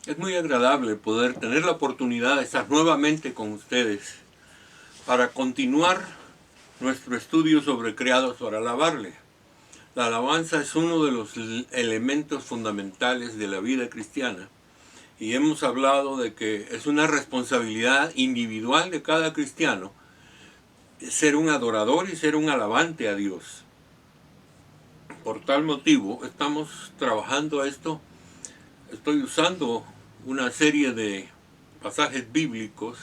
Es muy agradable poder tener la oportunidad de estar nuevamente con ustedes para continuar nuestro estudio sobre creados para alabarle. La alabanza es uno de los elementos fundamentales de la vida cristiana y hemos hablado de que es una responsabilidad individual de cada cristiano ser un adorador y ser un alabante a Dios. Por tal motivo estamos trabajando esto. Estoy usando una serie de pasajes bíblicos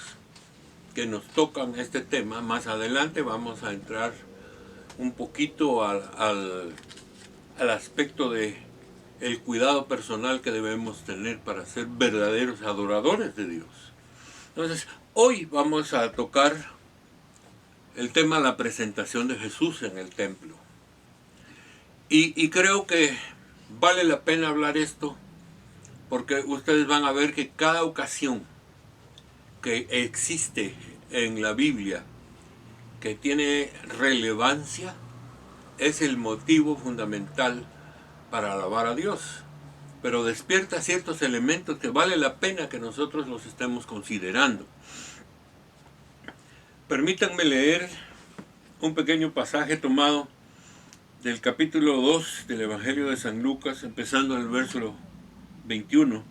que nos tocan este tema. Más adelante vamos a entrar un poquito al aspecto de el cuidado personal que debemos tener para ser verdaderos adoradores de Dios. Entonces, hoy vamos a tocar el tema de la presentación de Jesús en el templo. Y creo que vale la pena hablar esto porque ustedes van a ver que cada ocasión que existe en la Biblia que tiene relevancia es el motivo fundamental para alabar a Dios, pero despierta ciertos elementos que vale la pena que nosotros los estemos considerando. Permítanme leer un pequeño pasaje tomado del capítulo 2 del Evangelio de San Lucas, empezando en el verso 21,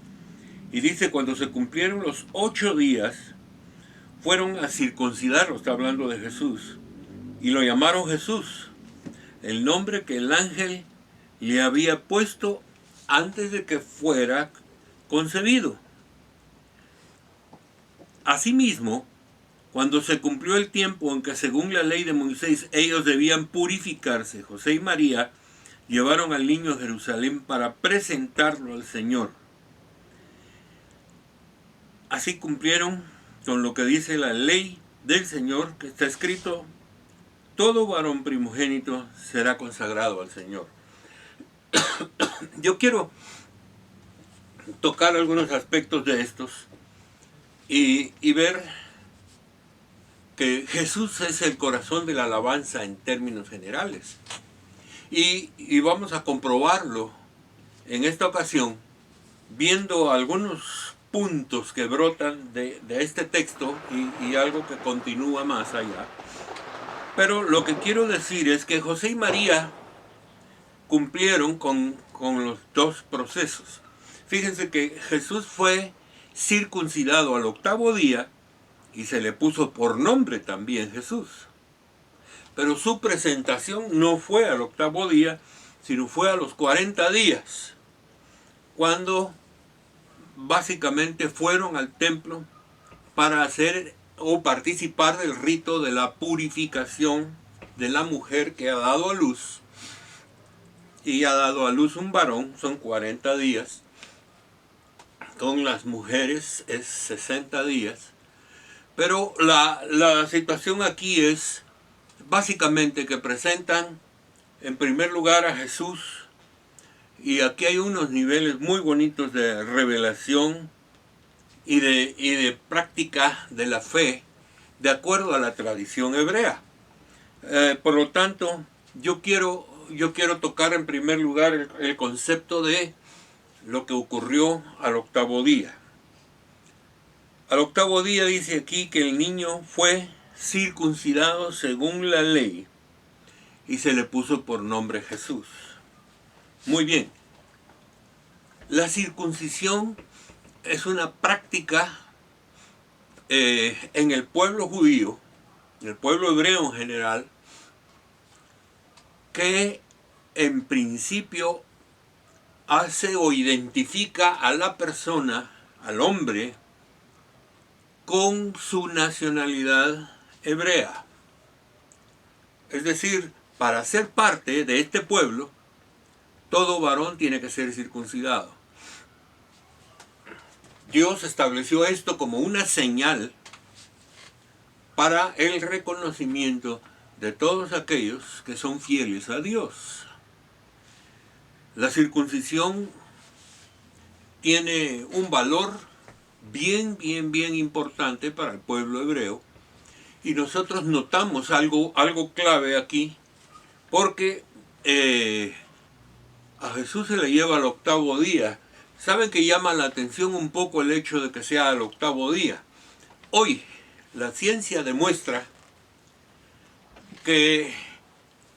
y dice: cuando se cumplieron los 8 días, fueron a circuncidarlo, está hablando de Jesús, y lo llamaron Jesús, el nombre que el ángel le había puesto antes de que fuera concebido. Asimismo, cuando se cumplió el tiempo en que según la ley de Moisés ellos debían purificarse, José y María llevaron al niño a Jerusalén para presentarlo al Señor. Así cumplieron con lo que dice la ley del Señor, que está escrito: todo varón primogénito será consagrado al Señor. Yo quiero tocar algunos aspectos de estos y ver que Jesús es el corazón de la alabanza en términos generales. Y vamos a comprobarlo en esta ocasión viendo algunos puntos que brotan de este texto y algo que continúa más allá. Pero lo que quiero decir es que José y María cumplieron con los dos procesos. Fíjense que Jesús fue circuncidado al 8º día y se le puso por nombre también Jesús. Pero su presentación no fue al 8º día, sino fue a los 40 días, cuando básicamente fueron al templo para hacer o participar del rito de la purificación de la mujer que ha dado a luz, y ha dado a luz un varón. Son 40 días, con las mujeres es 60 días, pero la situación aquí es básicamente que presentan en primer lugar a Jesús, y aquí hay unos niveles muy bonitos de revelación y de práctica de la fe de acuerdo a la tradición hebrea. Por lo tanto, yo quiero tocar en primer lugar el concepto de lo que ocurrió al 8º día. Al 8º día dice aquí que el niño fue circuncidado según la ley y se le puso por nombre Jesús. Muy bien. La circuncisión es una práctica en el pueblo judío, en el pueblo hebreo en general, que en principio hace o identifica a la persona, al hombre, con su nacionalidad hebrea. Es decir, para ser parte de este pueblo, todo varón tiene que ser circuncidado. Dios estableció esto como una señal para el reconocimiento de todos aquellos que son fieles a Dios. La circuncisión tiene un valor bien importante para el pueblo hebreo, y nosotros notamos algo clave aquí, porque a Jesús se le lleva al 8º día, Saben que llama la atención un poco el hecho de que sea al octavo día. Hoy la ciencia demuestra que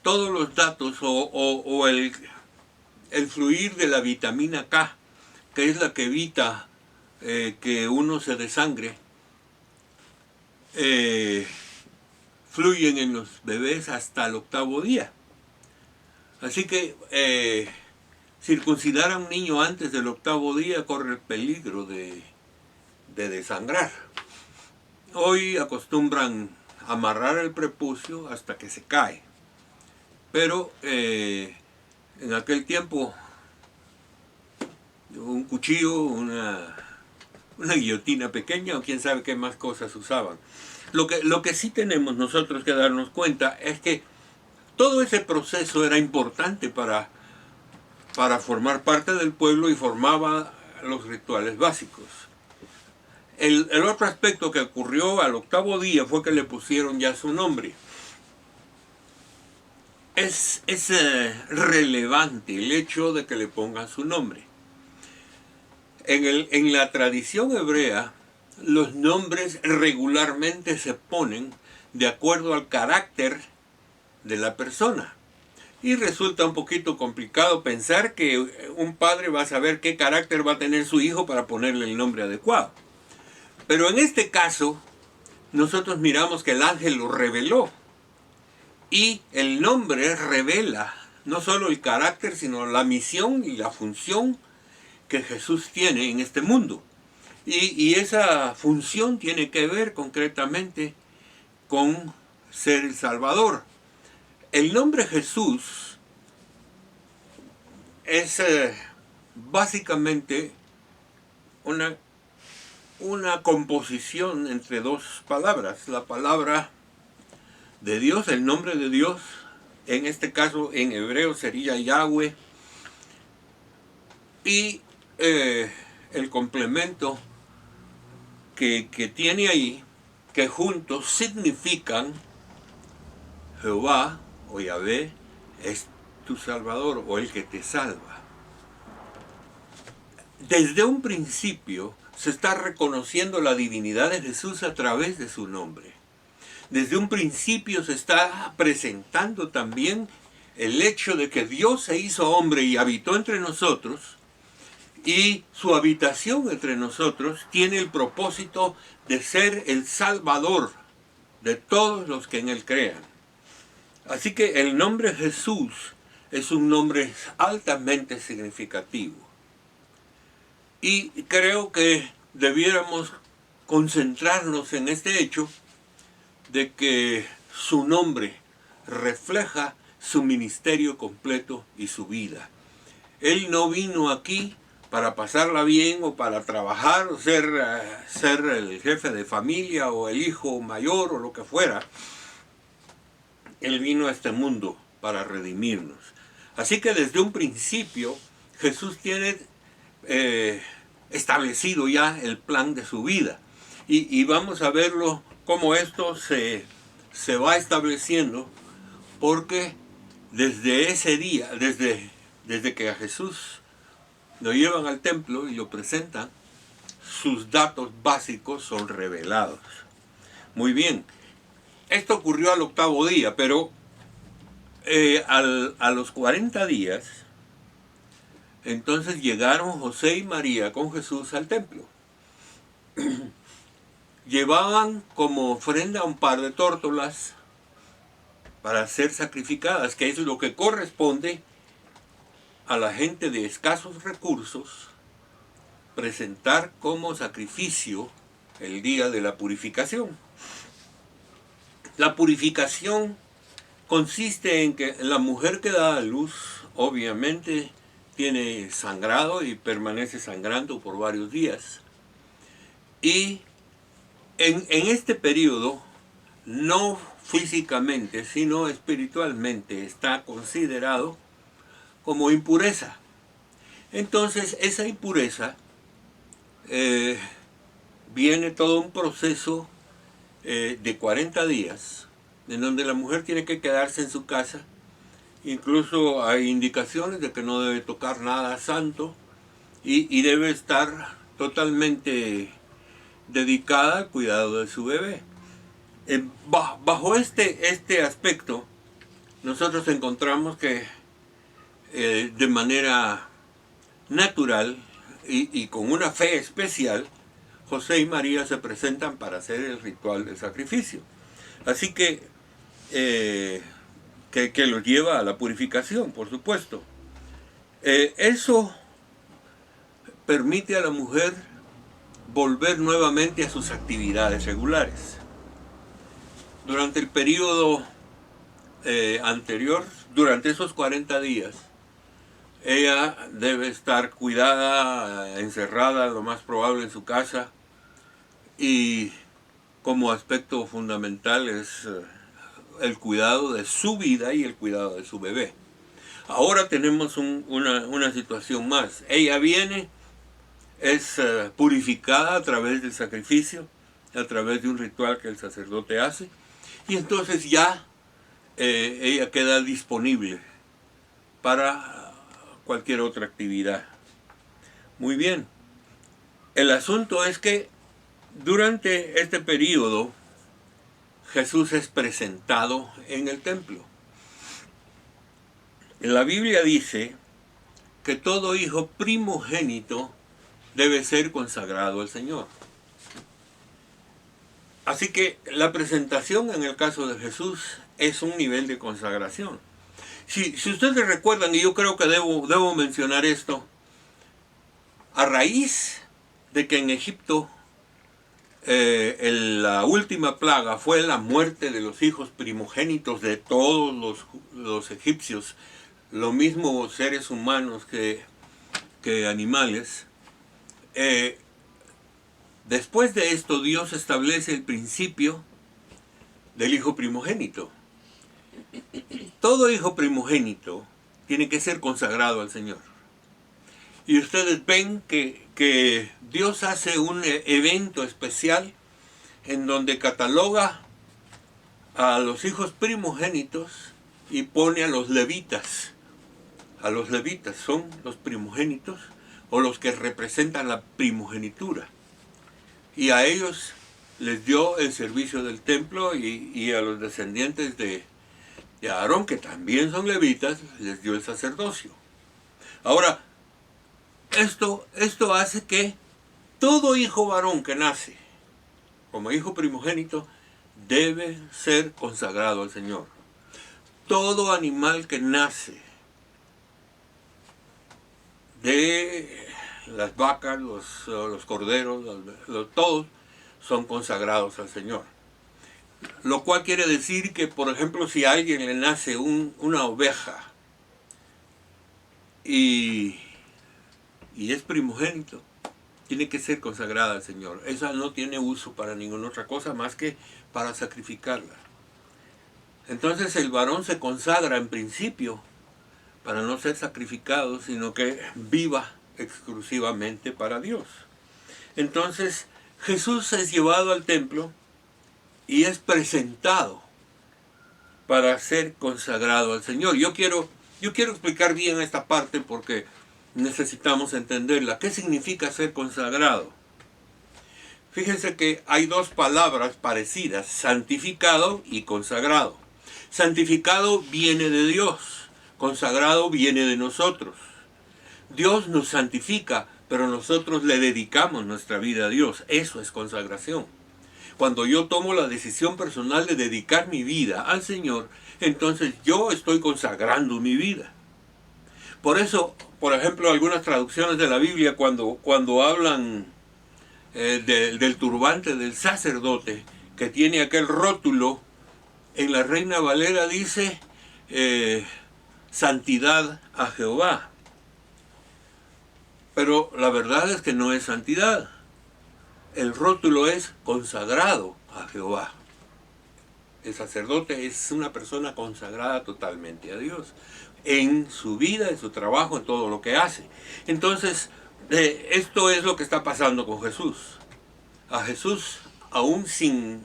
todos los datos o el fluir de la vitamina K, que es la que evita que uno se desangre, fluyen en los bebés hasta el octavo día. Así que circuncidar a un niño antes del octavo día corre el peligro de desangrar. Hoy acostumbran amarrar el prepucio hasta que se cae, pero en aquel tiempo un cuchillo, una guillotina pequeña o quién sabe qué más cosas usaban. Lo que sí tenemos nosotros que darnos cuenta es que todo ese proceso era importante para formar parte del pueblo y formaba los rituales básicos. El otro aspecto que ocurrió al octavo día fue que le pusieron ya su nombre. Es relevante el hecho de que le pongan su nombre. En la tradición hebrea, los nombres regularmente se ponen de acuerdo al carácter de la persona. Y resulta un poquito complicado pensar que un padre va a saber qué carácter va a tener su hijo para ponerle el nombre adecuado. Pero en este caso, nosotros miramos que el ángel lo reveló. Y el nombre revela no solo el carácter, sino la misión y la función que Jesús tiene en este mundo. Y esa función tiene que ver concretamente con ser el Salvador. El nombre Jesús es básicamente una composición entre dos palabras. La palabra de Dios, el nombre de Dios, en este caso en hebreo sería Yahweh, y el complemento que tiene ahí, que juntos significan Jehová o Yahvé es tu Salvador o el que te salva. Desde un principio se está reconociendo la divinidad de Jesús a través de su nombre. Desde un principio se está presentando también el hecho de que Dios se hizo hombre y habitó entre nosotros, y su habitación entre nosotros tiene el propósito de ser el Salvador de todos los que en Él crean. Así que el nombre Jesús es un nombre altamente significativo. Y creo que debiéramos concentrarnos en este hecho de que su nombre refleja su ministerio completo y su vida. Él no vino aquí para pasarla bien o para trabajar o ser el jefe de familia o el hijo mayor o lo que fuera. Él vino a este mundo para redimirnos. Así que desde un principio Jesús tiene establecido ya el plan de su vida. Y vamos a verlo cómo esto se va estableciendo, porque desde ese día, desde que a Jesús lo llevan al templo y lo presentan, sus datos básicos son revelados. Muy bien, esto ocurrió al octavo día, pero a los 40 días, entonces llegaron José y María con Jesús al templo. Llevaban como ofrenda un par de tórtolas para ser sacrificadas, que es lo que corresponde a la gente de escasos recursos presentar como sacrificio el día de la purificación. La purificación consiste en que la mujer que da a luz, obviamente, tiene sangrado y permanece sangrando por varios días. Y en este periodo, no físicamente, sino espiritualmente, está considerado como impureza. Entonces, esa impureza viene todo un proceso de 40 días, en donde la mujer tiene que quedarse en su casa. Incluso hay indicaciones de que no debe tocar nada santo y debe estar totalmente dedicada al cuidado de su bebé. Bajo este aspecto, nosotros encontramos que de manera natural y con una fe especial, José y María se presentan para hacer el ritual del sacrificio. Así que los lleva a la purificación, por supuesto. Eso permite a la mujer volver nuevamente a sus actividades regulares. Durante el periodo anterior, durante esos 40 días, ella debe estar cuidada, encerrada, lo más probable en su casa, y como aspecto fundamental es el cuidado de su vida y el cuidado de su bebé. Ahora tenemos una situación más. Ella viene, es purificada a través del sacrificio, a través de un ritual que el sacerdote hace, y entonces ya ella queda disponible para cualquier otra actividad. Muy bien. El asunto es que durante este periodo Jesús es presentado en el templo. La Biblia dice que todo hijo primogénito debe ser consagrado al Señor. Así que la presentación en el caso de Jesús es un nivel de consagración. Si ustedes recuerdan, y yo creo que debo mencionar esto, a raíz de que en Egipto la última plaga fue la muerte de los hijos primogénitos de todos los egipcios, lo mismo seres humanos que animales. Después de esto, Dios establece el principio del hijo primogénito. Todo hijo primogénito tiene que ser consagrado al Señor. Y ustedes ven que Dios hace un evento especial en donde cataloga a los hijos primogénitos y pone a los levitas. A los levitas son los primogénitos o los que representan la primogenitura. Y a ellos les dio el servicio del templo y a los descendientes de Aarón, que también son levitas, les dio el sacerdocio. Ahora, esto hace que todo hijo varón que nace como hijo primogénito debe ser consagrado al Señor. Todo animal que nace de las vacas, los corderos, todos son consagrados al Señor. Lo cual quiere decir que, por ejemplo, si a alguien le nace una oveja y es primogénito, tiene que ser consagrada al Señor. Esa no tiene uso para ninguna otra cosa más que para sacrificarla. Entonces el varón se consagra en principio para no ser sacrificado, sino que viva exclusivamente para Dios. Entonces Jesús es llevado al templo y es presentado para ser consagrado al Señor. Yo quiero explicar bien esta parte porque necesitamos entenderla. ¿Qué significa ser consagrado? Fíjense que hay dos palabras parecidas, santificado y consagrado. Santificado viene de Dios, consagrado viene de nosotros. Dios nos santifica, pero nosotros le dedicamos nuestra vida a Dios. Eso es consagración. Cuando yo tomo la decisión personal de dedicar mi vida al Señor, entonces yo estoy consagrando mi vida. Por eso, por ejemplo, algunas traducciones de la Biblia, cuando hablan del turbante del sacerdote, que tiene aquel rótulo, en la Reina Valera dice santidad a Jehová. Pero la verdad es que no es santidad. El rótulo es consagrado a Jehová. El sacerdote es una persona consagrada totalmente a Dios, en su vida, en su trabajo, en todo lo que hace. Entonces, esto es lo que está pasando con Jesús. A Jesús, aún sin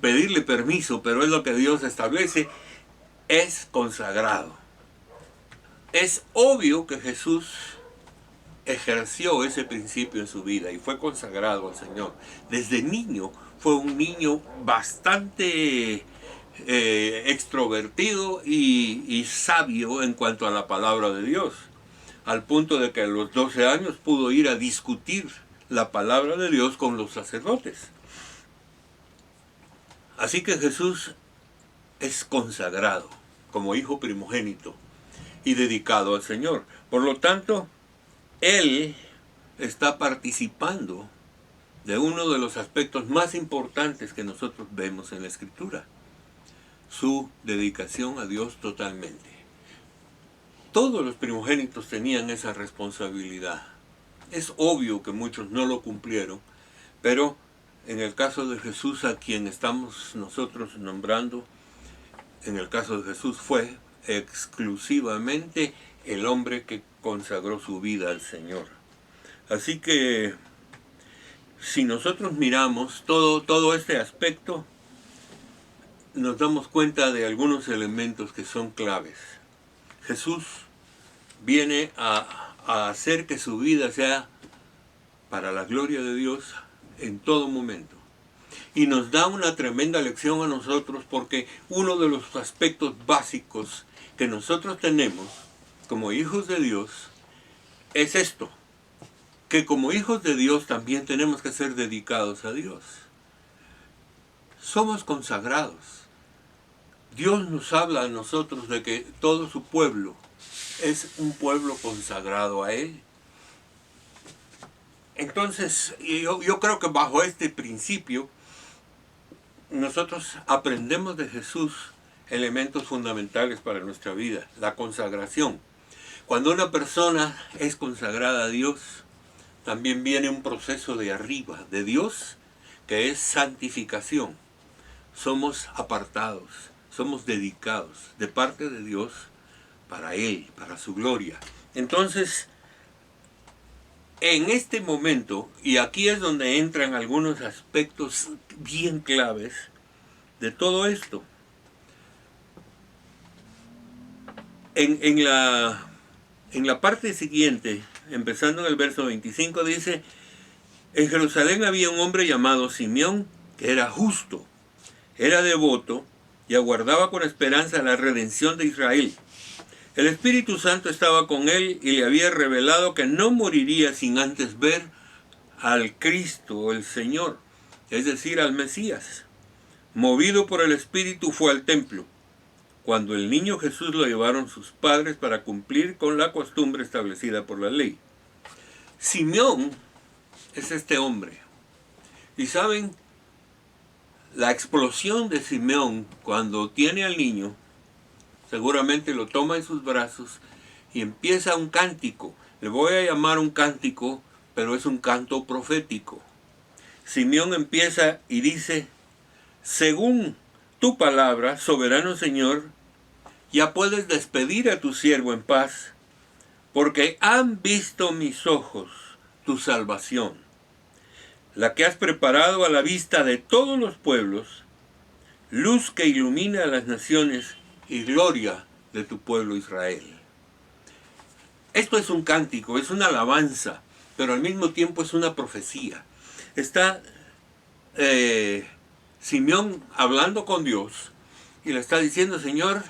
pedirle permiso, pero es lo que Dios establece, es consagrado. Es obvio que Jesús ejerció ese principio en su vida y fue consagrado al Señor. Desde niño fue un niño bastante extrovertido y sabio en cuanto a la palabra de Dios, al punto de que a los 12 años pudo ir a discutir la palabra de Dios con los sacerdotes. Así que Jesús es consagrado como hijo primogénito y dedicado al Señor. Por lo tanto, Él está participando de uno de los aspectos más importantes que nosotros vemos en la Escritura: su dedicación a Dios totalmente. Todos los primogénitos tenían esa responsabilidad. Es obvio que muchos no lo cumplieron, pero en el caso de Jesús, a quien estamos nosotros nombrando, en el caso de Jesús fue exclusivamente el hombre que consagró su vida al Señor. Así que si nosotros miramos todo este aspecto, nos damos cuenta de algunos elementos que son claves. Jesús viene a hacer que su vida sea para la gloria de Dios en todo momento. Y nos da una tremenda lección a nosotros, porque uno de los aspectos básicos que nosotros tenemos como hijos de Dios es esto: que como hijos de Dios también tenemos que ser dedicados a Dios. Somos consagrados. Dios nos habla a nosotros de que todo su pueblo es un pueblo consagrado a Él. Entonces, yo creo que bajo este principio, nosotros aprendemos de Jesús elementos fundamentales para nuestra vida: la consagración. Cuando una persona es consagrada a Dios, también viene un proceso de arriba, de Dios, que es santificación. Somos apartados, somos dedicados de parte de Dios para Él, para su gloria. Entonces, en este momento, y aquí es donde entran algunos aspectos bien claves de todo esto. En la parte siguiente, empezando en el verso 25, dice: en Jerusalén había un hombre llamado Simeón, que era justo, era devoto y aguardaba con esperanza la redención de Israel. El Espíritu Santo estaba con él y le había revelado que no moriría sin antes ver al Cristo, el Señor, es decir, al Mesías. Movido por el Espíritu fue al templo, cuando el niño Jesús lo llevaron sus padres para cumplir con la costumbre establecida por la ley. Simeón es este hombre. Y saben, la explosión de Simeón cuando tiene al niño, seguramente lo toma en sus brazos y empieza un cántico. Le voy a llamar un cántico, pero es un canto profético. Simeón empieza y dice: según tu palabra, soberano Señor, ya puedes despedir a tu siervo en paz, porque han visto mis ojos tu salvación, la que has preparado a la vista de todos los pueblos, luz que ilumina a las naciones y gloria de tu pueblo Israel. Esto es un cántico, es una alabanza, pero al mismo tiempo es una profecía. Está Simeón hablando con Dios y le está diciendo: Señor,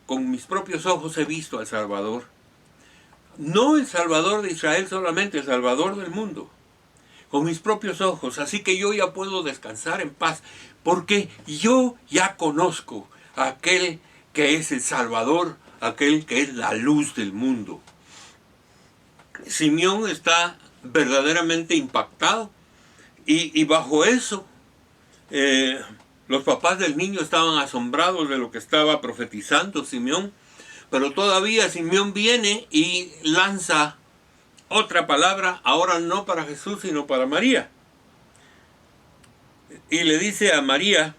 con mis propios ojos he visto al Salvador. No el Salvador de Israel solamente, el Salvador del mundo. Con mis propios ojos, así que yo ya puedo descansar en paz, porque yo ya conozco a aquel que es el Salvador, aquel que es la luz del mundo. Simeón está verdaderamente impactado y bajo eso los papás del niño estaban asombrados de lo que estaba profetizando Simeón, pero todavía Simeón viene y lanza otra palabra, ahora no para Jesús, sino para María. Y le dice a María: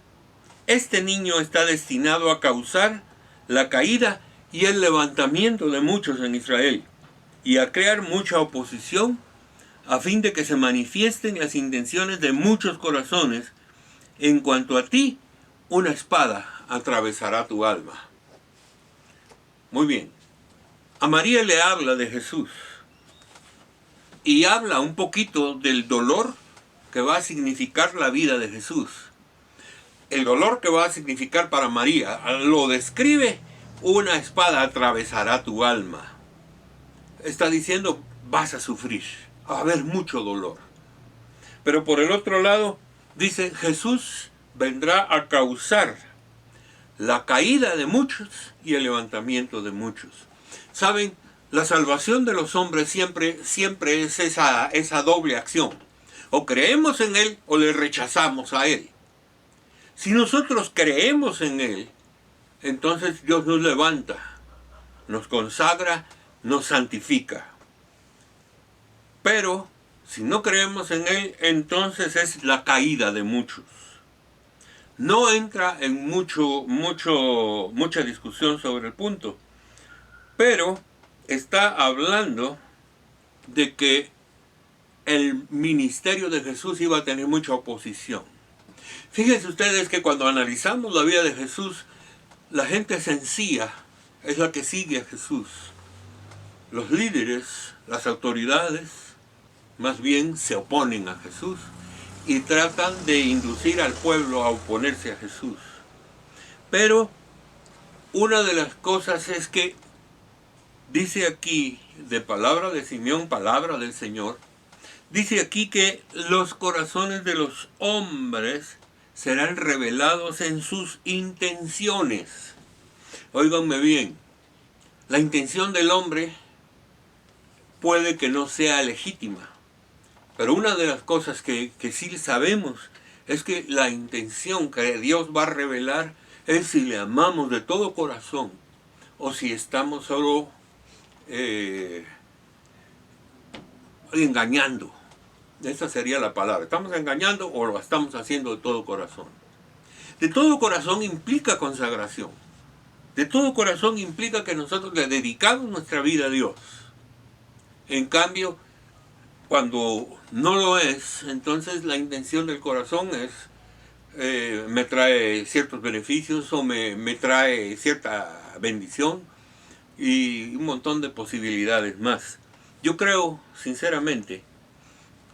este niño está destinado a causar la caída y el levantamiento de muchos en Israel, y a crear mucha oposición, a fin de que se manifiesten las intenciones de muchos corazones. En cuanto a ti, una espada atravesará tu alma. Muy bien. A María le habla de Jesús. y habla un poquito del dolor que va a significar la vida de Jesús. El dolor que va a significar para María lo describe: una espada atravesará tu alma. Está diciendo, vas a sufrir, va a haber mucho dolor. Pero por el otro lado, dice, Jesús vendrá a causar la caída de muchos y el levantamiento de muchos. ¿Saben? La salvación de los hombres siempre es esa doble acción. O creemos en Él o le rechazamos a Él. Si nosotros creemos en Él, entonces Dios nos levanta, nos consagra, nos santifica. Pero si no creemos en Él, entonces es la caída de muchos. No entra en mucha discusión sobre el punto, pero está hablando de que el ministerio de Jesús iba a tener mucha oposición. Fíjense ustedes que cuando analizamos la vida de Jesús, la gente sencilla es la que sigue a Jesús. Los líderes, las autoridades, más bien se oponen a Jesús y tratan de inducir al pueblo a oponerse a Jesús. Pero una de las cosas es que dice aquí, de palabra de Simeón, palabra del Señor, dice aquí que los corazones de los hombres serán revelados en sus intenciones. Óiganme bien, la intención del hombre puede que no sea legítima, pero una de las cosas que sí sabemos es que la intención que Dios va a revelar es si le amamos de todo corazón o si estamos solo engañando. Esa sería la palabra. ¿Estamos engañando o lo estamos haciendo de todo corazón? De todo corazón implica consagración. De todo corazón implica que nosotros le dedicamos nuestra vida a Dios. En cambio, cuando no lo es, entonces la intención del corazón es me trae ciertos beneficios o me trae cierta bendición y un montón de posibilidades más. Yo creo, sinceramente,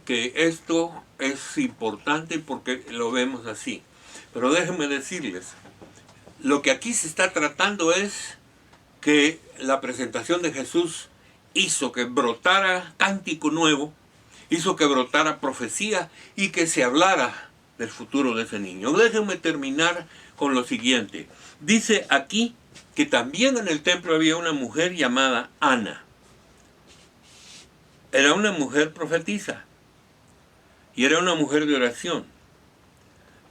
que esto es importante porque lo vemos así. Pero déjenme decirles, lo que aquí se está tratando es que la presentación de Jesús hizo que brotara cántico nuevo, hizo que brotara profecía y que se hablara del futuro de ese niño. Déjenme terminar con lo siguiente. Dice aquí que también en el templo había una mujer llamada Ana. Era una mujer profetisa y era una mujer de oración.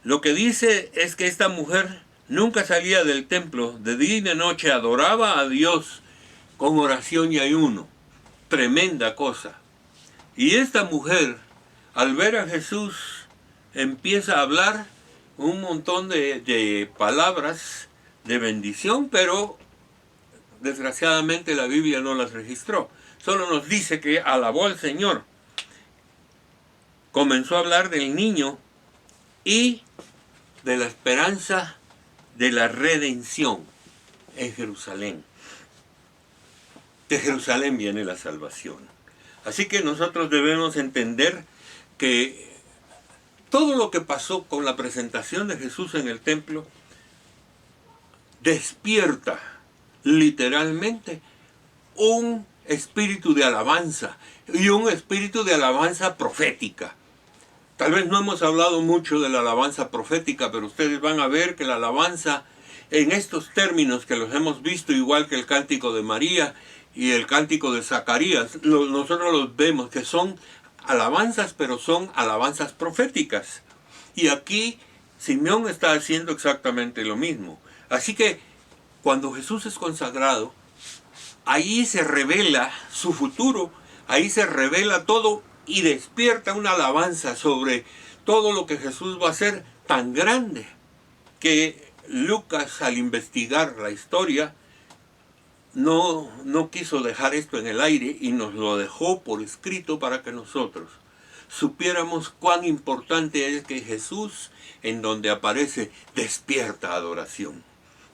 Lo que dice es que esta mujer nunca salía del templo, de día y de noche adoraba a Dios con oración y ayuno. Tremenda cosa. Y esta mujer, al ver a Jesús, empieza a hablar un montón de palabras de bendición, pero desgraciadamente la Biblia no las registró. Solo nos dice que alabó al Señor. Comenzó a hablar del niño y de la esperanza de la redención en Jerusalén. De Jerusalén viene la salvación. Así que nosotros debemos entender que todo lo que pasó con la presentación de Jesús en el templo despierta literalmente un espíritu de alabanza y un espíritu de alabanza profética. Tal vez no hemos hablado mucho de la alabanza profética, pero ustedes van a ver que la alabanza en estos términos que los hemos visto, igual que el cántico de María y el cántico de Zacarías, nosotros los vemos que son alabanzas, pero son alabanzas proféticas. Y aquí Simeón está haciendo exactamente lo mismo. Así que cuando Jesús es consagrado, ahí se revela su futuro, ahí se revela todo y despierta una alabanza sobre todo lo que Jesús va a hacer tan grande que Lucas, al investigar la historia, no quiso dejar esto en el aire y nos lo dejó por escrito para que nosotros supiéramos cuán importante es que Jesús, en donde aparece, despierta adoración.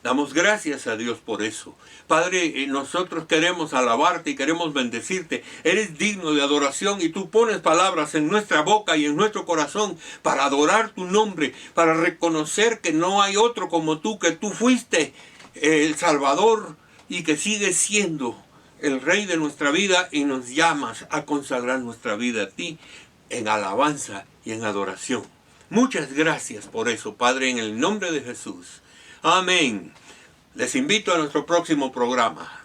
Damos gracias a Dios por eso. Padre, nosotros queremos alabarte y queremos bendecirte. Eres digno de adoración y tú pones palabras en nuestra boca y en nuestro corazón para adorar tu nombre, para reconocer que no hay otro como tú, que tú fuiste el Salvador y que sigues siendo el Rey de nuestra vida y nos llamas a consagrar nuestra vida a ti en alabanza y en adoración. Muchas gracias por eso, Padre, en el nombre de Jesús. Amén. Les invito a nuestro próximo programa.